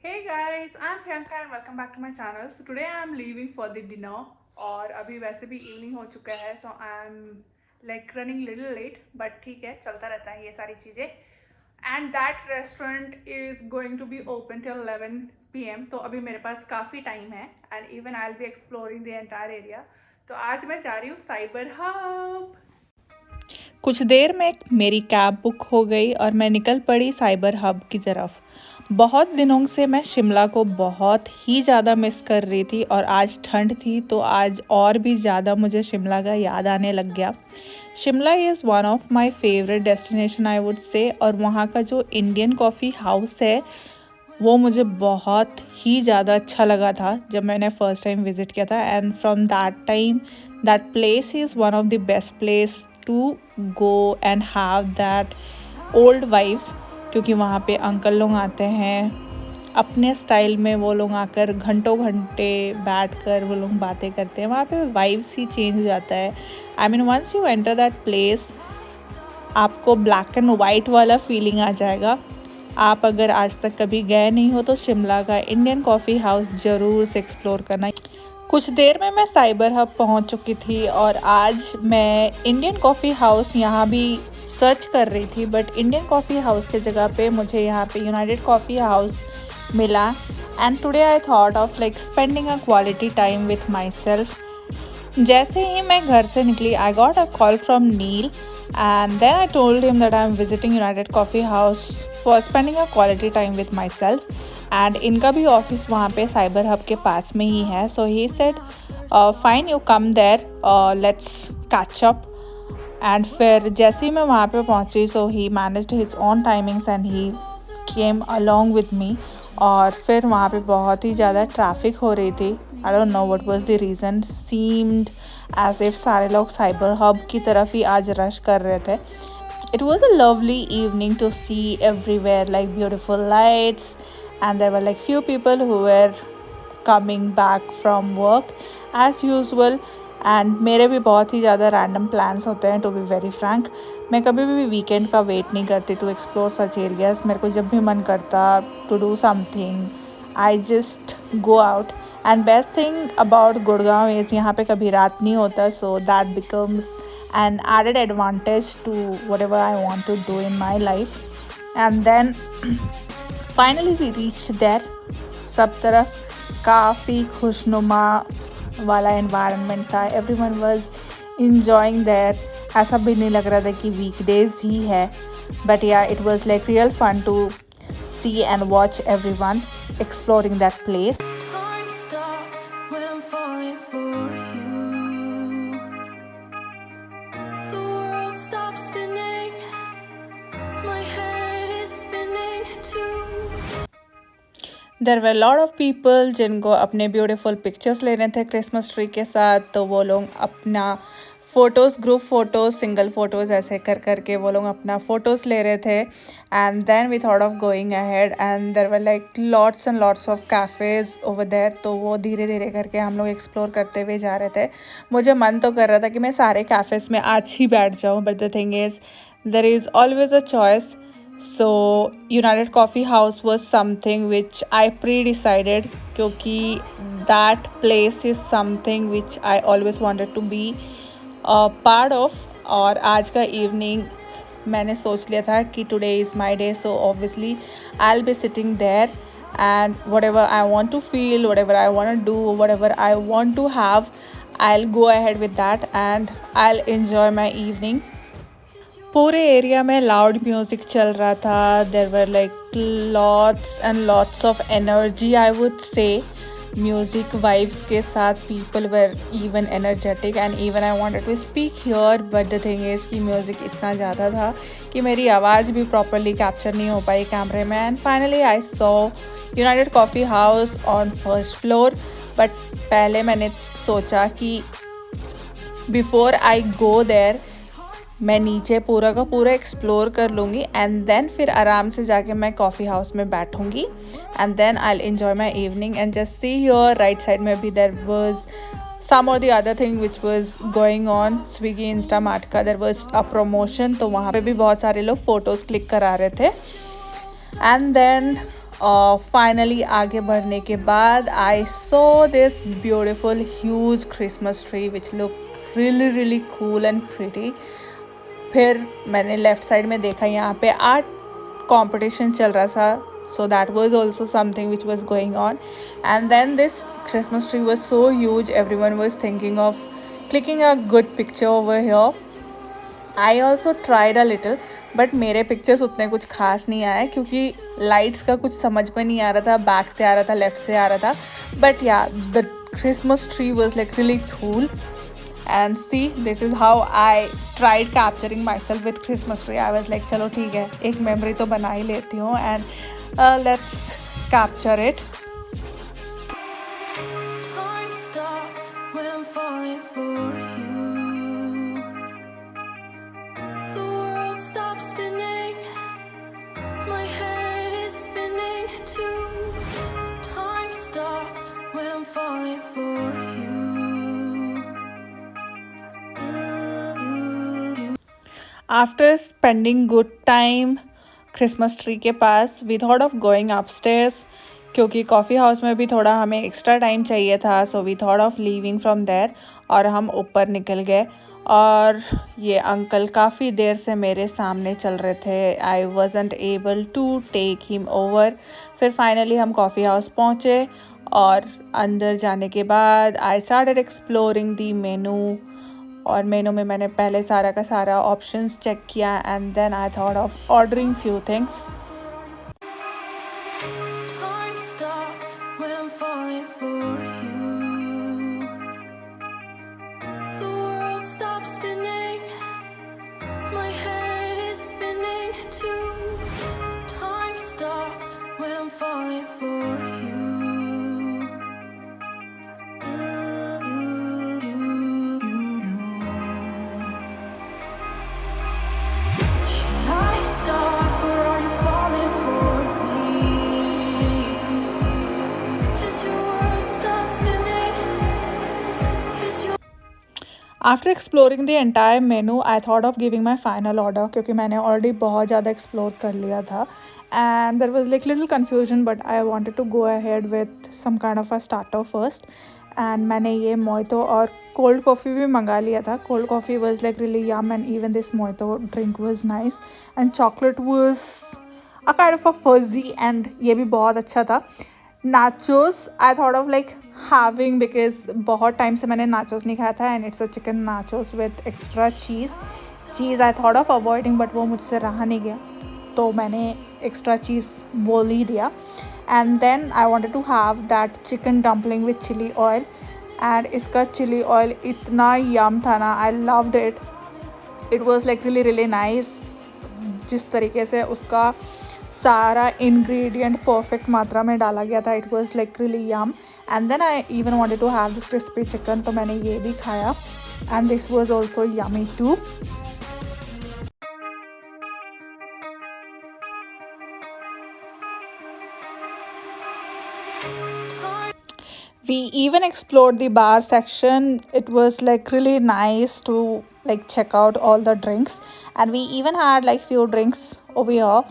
Hey guys, I'm Priyanka and welcome back to my channel. So today I'm leaving for the dinner और अभी वैसे भी evening हो चुका है, so I'm like running little late, but ठीक है, चलता रहता है ये सारी चीज़ें. And that restaurant is going to be open till 11 p.m. तो अभी मेरे पास काफ़ी टाइम है and even I'll be exploring the entire area. तो आज मैं जा रही हूँ साइबर हब. कुछ देर में मेरी कैब बुक हो गई और मैं निकल पड़ी साइबर हब की तरफ। बहुत दिनों से मैं शिमला को बहुत ही ज़्यादा मिस कर रही थी और आज ठंड थी तो आज और भी ज़्यादा मुझे शिमला का याद आने लग गया। Shimla is one of my favourite destination I would से, और वहाँ का जो इंडियन कॉफ़ी हाउस है वो मुझे बहुत ही ज़्यादा अच्छा लगा था जब मैंने फ़र्स्ट टाइम विज़िट किया था। And from that time that place is one of the best place to go and have that old vibes, क्योंकि वहाँ पे अंकल लोग आते हैं अपने स्टाइल में। वो लोग आकर घंटों घंटे बैठ कर वो लोग बातें करते हैं। वहाँ पे वाइब्स ही चेंज हो जाता है। I mean once you enter that place आपको ब्लैक एंड वाइट वाला फीलिंग आ जाएगा। आप अगर आज तक कभी गए नहीं हो तो शिमला का इंडियन कॉफ़ी हाउस ज़रूर से एक्सप्लोर करना। कुछ देर में मैं साइबर हब पहुंच चुकी थी और आज मैं इंडियन कॉफ़ी हाउस यहाँ भी सर्च कर रही थी, बट इंडियन कॉफ़ी हाउस के जगह पे मुझे यहाँ पे यूनाइटेड कॉफ़ी हाउस मिला। And today I thought of like spending a quality time with myself. जैसे ही मैं घर से निकली I got a call from Neel and then I told him that I'm visiting United Coffee House for spending a quality time with myself, and इनका भी office वहाँ पे साइबर हब के पास में ही है. So he said fine, you come there, let's catch up. And फिर जैसे ही मैं वहाँ पे पहुँची so he managed his own timings and he came along with me. और फिर वहाँ पे बहुत ही ज़्यादा ट्रैफिक हो रही थी. I don't know what was the reason. Seemed as if सारे लोग साइबर हब की तरफ ही आज रश कर रहे थे. It was a lovely evening to see everywhere like beautiful lights, and there were like few people who were coming back from work as usual. And मेरे भी बहुत ही ज़्यादा रैंडम प्लान्स होते हैं टू बी वेरी फ्रैंक. मैं कभी भी weekend का वेट नहीं करती टू एक्सप्लोर सच एरियाज. मेरे को जब भी मन करता to do something I just go out. And best thing about Gurgaon is यहाँ पे कभी रात नहीं होता, so that becomes an added advantage to whatever I want to do in my life. And then finally we reached there. सब तरफ काफ़ी खुशनुमा वाला एनवायरनमेंट था. Everyone was enjoying there. ऐसा भी नहीं लग रहा था कि वीकडेज ही है, but yeah it was like real fun to see and watch everyone exploring that place. There were lot of people जिनको अपने ब्यूटीफुल पिक्चर्स लेने थे क्रिसमस ट्री के साथ, तो वो लोग अपना photos, group photos, single photos ऐसे कर करके वो लोग अपना फ़ोटोज़ ले रहे थे. And then we thought of going ahead and there were like lots and lots of cafes over there. तो वो धीरे धीरे करके हम लोग एक्सप्लोर करते हुए जा रहे थे. मुझे मन तो कर रहा था कि मैं सारे कैफ़ेज़ में आज ही बैठ जाऊँ, but the thing is there is always a choice. So United Coffee House was something which I pre-decided, क्योंकि that place is something which I always wanted to be a part of. और आज का evening मैंने सोच लिया था कि today is my day, so obviously I'll be sitting there and whatever I want to feel, whatever I want to do, whatever I want to have, I'll go ahead with that and I'll enjoy my evening. पूरे area में loud music चल रहा था. There were like lots and lots of energy I would say. Music vibes के साथ people were even energetic and even I wanted to speak here, but the thing is कि music इतना ज़्यादा था कि मेरी आवाज़ भी प्रॉपरली कैप्चर नहीं हो पाई कैमरे में. And finally I saw United Coffee house on first floor. But पहले मैंने सोचा कि बिफोर आई गो देयर मैं नीचे पूरा का पूरा एक्सप्लोर कर लूँगी एंड देन फिर आराम से जाके मैं कॉफ़ी हाउस में बैठूँगी and then I will enjoy my evening. And just see your right side में भी देयर वाज सम और the other thing which was going on. Swiggy Instamart का देयर वाज अ प्रमोशन, तो वहाँ पे भी बहुत सारे लोग फ़ोटोज़ क्लिक करा रहे थे. एंड देन और फाइनली आगे बढ़ने के बाद I saw this beautiful huge Christmas tree which look really really cool and pretty. फिर मैंने लेफ़्ट साइड में देखा यहाँ पे आर्ट कंपटीशन चल रहा था, so that was also something which was going on. And then this Christmas tree was so huge, everyone was thinking of clicking a good picture over here. I also tried a little, but मेरे pictures उतने कुछ खास नहीं आए क्योंकि lights का कुछ समझ में नहीं आ रहा था, बैक से आ रहा था, लेफ्ट से आ रहा था. बट या the Christmas tree was like really cool. And see, this is how I tried capturing myself with Christmas tree. I was like चलो ठीक है, एक मेमोरी तो बना ही लेती हूँ and let's capture it. Time stops when I'm falling for you. The world stops spinning. My head is spinning too. Time stops when I'm falling for you. After spending good time Christmas tree के पास, we thought of going upstairs क्योंकि coffee house में भी थोड़ा हमें extra time चाहिए था. So we thought of leaving from there और हम ऊपर निकल गए. और ये अंकल काफ़ी देर से मेरे सामने चल रहे थे. I wasn't able to take him over. फिर फाइनली हम कॉफ़ी हाउस पहुँचे और अंदर जाने के बाद आई स्टार्टेड एक्सप्लोरिंग दी मेनू. और मेनू में मैंने पहले सारा का सारा ऑप्शंस चेक किया and then I thought of ordering few things. Time stops when I'm falling for you. The world stops spinning. My head is spinning too. Time stops when I'm falling for you. Should I stop or are you falling for me? Is your world stop spinning? Is your after exploring the entire menu I thought of giving my final order क्योंकि मैंने already बहुत ज़्यादा explore कर लिया था. And there was like little confusion but I wanted to go ahead with some kind of a starter first. एंड मैंने ये मोइतो और कोल्ड कॉफ़ी भी मंगा लिया था. Cold coffee was like really yum and even this mojito drink was nice and chocolate was a kind of a fudgy and ये भी बहुत अच्छा था. Nachos I thought of like having because बहुत टाइम से मैंने नाचोस नहीं खाया था and it's a chicken nachos with extra cheese I thought of avoiding but वो मुझसे रहा नहीं गया तो मैंने एक्स्ट्रा चीज़ बोल ही दिया. And then I wanted to have that chicken dumpling with chili oil and इसका चिली ऑयल इतना यम था ना. I loved it. It was like really really nice. जिस तरीके से उसका सारा इंग्रेडिएंट परफेक्ट मात्रा में डाला गया था. It was like really yum. And then I even wanted to have this crispy chicken तो मैंने ये भी खाया and this was also yummy too. We even explored the bar section. It was like really nice to like check out all the drinks and we even had like few drinks over here.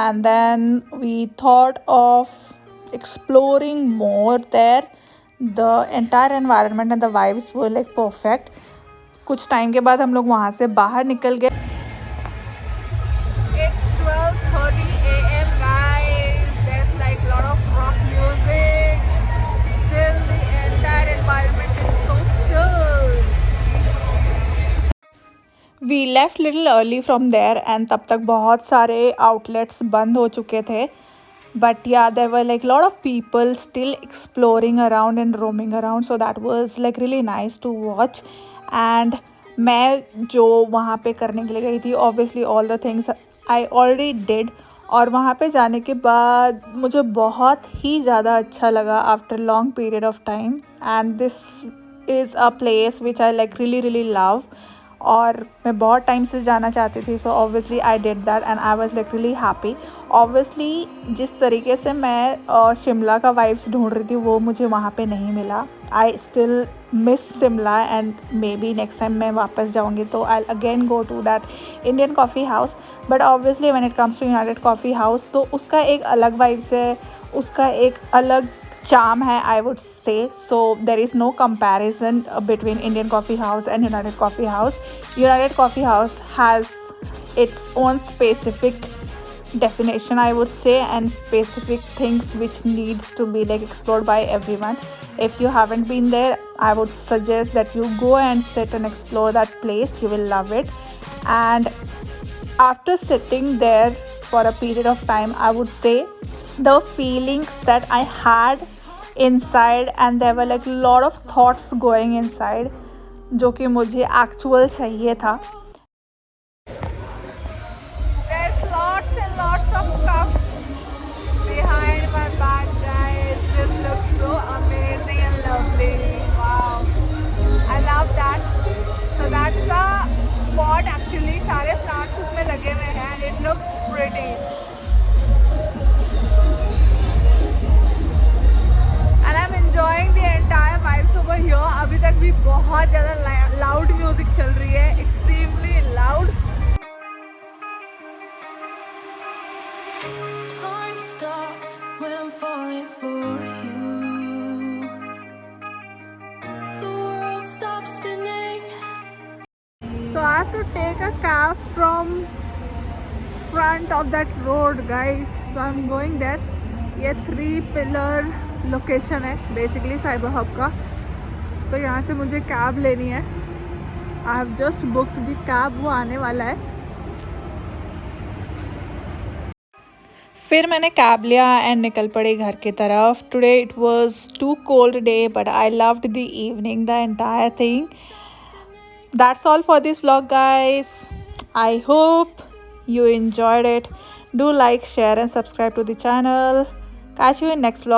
And then we thought of exploring more there. The entire environment and the vibes were like perfect. कुछ time के बाद हम लोग वहाँ से बाहर निकल गए. It's 12:30 a.m. guys. There's like lot of rock music. Still the entire environment is so chill. We left little early from there and तब तक बहुत सारे outlets बंद हो चुके थे. But yeah, there were like lot of people still exploring around and roaming around. So that was like really nice to watch. And मैं जो वहाँ पे करने के लिए गई थी obviously all the things I already did. और वहाँ पे जाने के बाद मुझे बहुत ही ज़्यादा अच्छा लगा after long period of time. And this is a place which I like really really love. और मैं बहुत टाइम से जाना चाहती थी. So obviously I did that and I was like really happy. Obviously जिस तरीके से मैं शिमला का वाइब्स ढूंढ रही थी वो मुझे वहाँ पे नहीं मिला. I still miss Shimla and maybe next time मैं वापस जाऊँगी तो I again go to that Indian Coffee House. But obviously when it comes to United Coffee House तो उसका एक अलग वाइब्स है, उसका एक अलग charm hai, I would say. So there is no comparison between Indian coffee house and United Coffee House. United Coffee House has its own specific definition, I would say, and specific things which needs to be like explored by everyone. If you haven't been there, I would suggest that you go and sit and explore that place. You will love it. And after sitting there for a period of time, I would say the feelings that I had inside, and there were like a lot of thoughts going inside जो कि मुझे actual चाहिए था. There's lots and lots of stuff behind my back, guys. This looks so amazing and lovely. Wow, I love that. So that's the pot actually. सारे plants उसमें लगे हुए हैं and it looks pretty. And I'm enjoying the entire vibes over here. अभी तक भी बहुत ज़्यादा loud music चल रही है, extremely loud. Time stops when I'm falling for you. The world stops spinning. So I have to take a cab from front of that road, guys. So I'm going there. ये 3 pillar location है basically cyber hub का. तो यहाँ से मुझे cab लेनी है. I have just booked the cab, वो आने वाला है. फिर मैंने कैब लिया एंड निकल पड़े घर की तरफ. Today it was too cold day but I loved the evening, the entire thing. That's all for this vlog guys. I hope you enjoyed it. Do like, share and subscribe to the channel. Catch you in next vlog.